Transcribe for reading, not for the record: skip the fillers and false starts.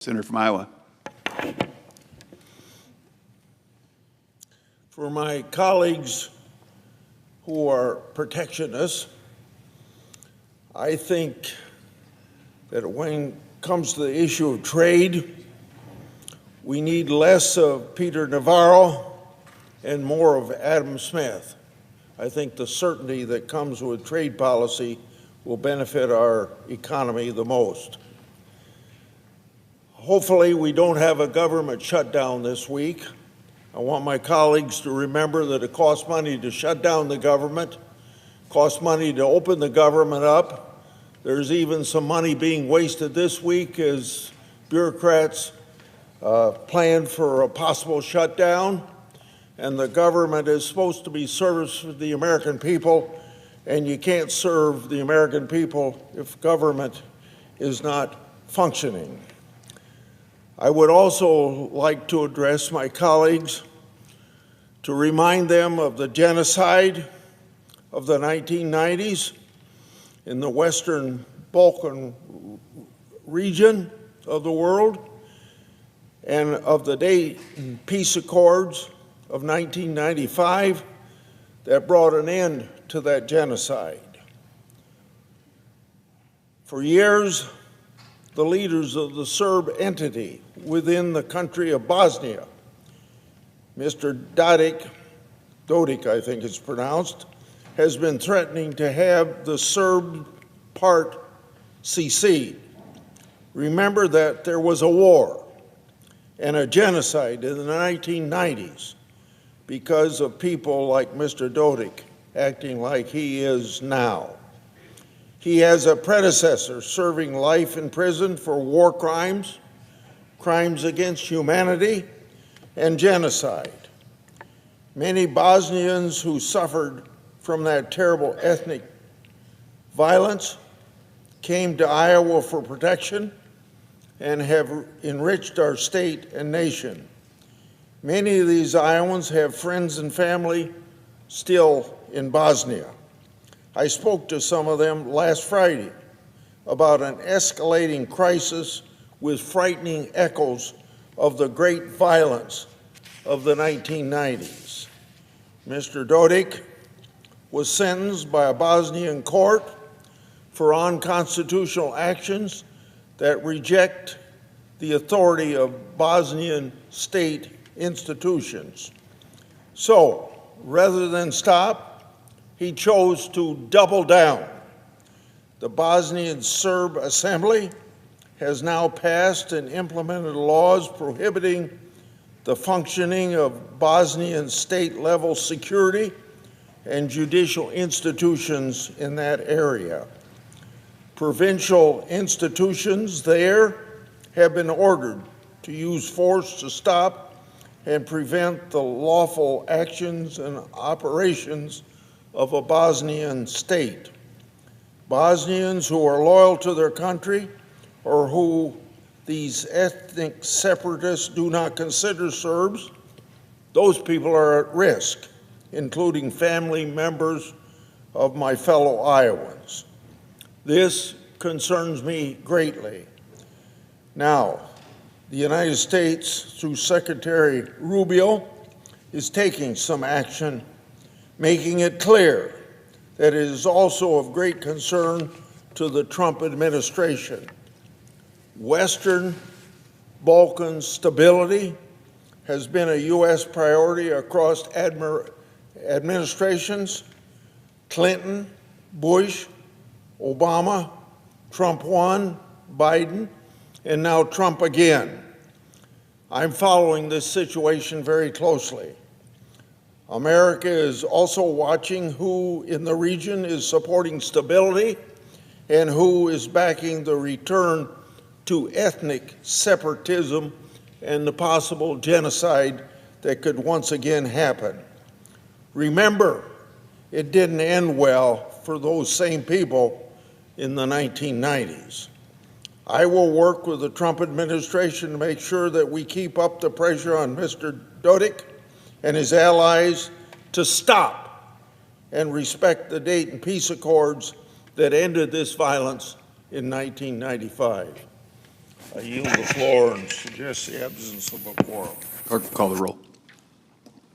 Senator from Iowa. For my colleagues who are protectionists, I think that when it comes to the issue of trade, we need less of Peter Navarro and more of Adam Smith. I think the certainty that comes with trade policy will benefit our economy the most. Hopefully, we don't have a government shutdown this week. I want my colleagues to remember that it costs money to shut down the government, costs money to open the government up. There's even some money being wasted this week as bureaucrats plan for a possible shutdown. And the government is supposed to be service for the American people, and you can't serve the American people if government is not functioning. I would also like to address my colleagues to remind them of the genocide of the 1990s in the Western Balkan region of the world and of the Dayton Peace Accords of 1995 that brought an end to that genocide. For years, the leaders of the Serb entity within the country of Bosnia, Mr. Dodik, I think it's pronounced, has been threatening to have the Serb part secede. Remember that there was a war and a genocide in the 1990s because of people like Mr. Dodik acting like he is now. He has a predecessor serving life in prison for war crimes, crimes against humanity, and genocide. Many Bosnians who suffered from that terrible ethnic violence came to Iowa for protection and have enriched our state and nation. Many of these Iowans have friends and family still in Bosnia. I spoke to some of them last Friday about an escalating crisis with frightening echoes of the great violence of the 1990s. Mr. Dodik was sentenced by a Bosnian court for unconstitutional actions that reject the authority of Bosnian state institutions. So, rather than stop, he chose to double down. The Bosnian Serb Assembly has now passed and implemented laws prohibiting the functioning of Bosnian state-level security and judicial institutions in that area. Provincial institutions there have been ordered to use force to stop and prevent the lawful actions and operations of a Bosnian state. Bosnians who are loyal to their country or who these ethnic separatists do not consider Serbs, those people are at risk, including family members of my fellow Iowans. This concerns me greatly. Now, the United States, through Secretary Rubio, is taking some action, making it clear that it is also of great concern to the Trump administration. Western Balkan stability has been a U.S. priority across administrations: Clinton, Bush, Obama, Trump 1, Biden, and now Trump again. I'm following this situation very closely. America is also watching who in the region is supporting stability and who is backing the return to ethnic separatism and the possible genocide that could once again happen. Remember, it didn't end well for those same people in the 1990s. I will work with the Trump administration to make sure that we keep up the pressure on Mr. Dodik and his allies to stop and respect the Dayton Peace Accords that ended this violence in 1995. I yield the floor and suggest the absence of a quorum. Clerk will call the roll.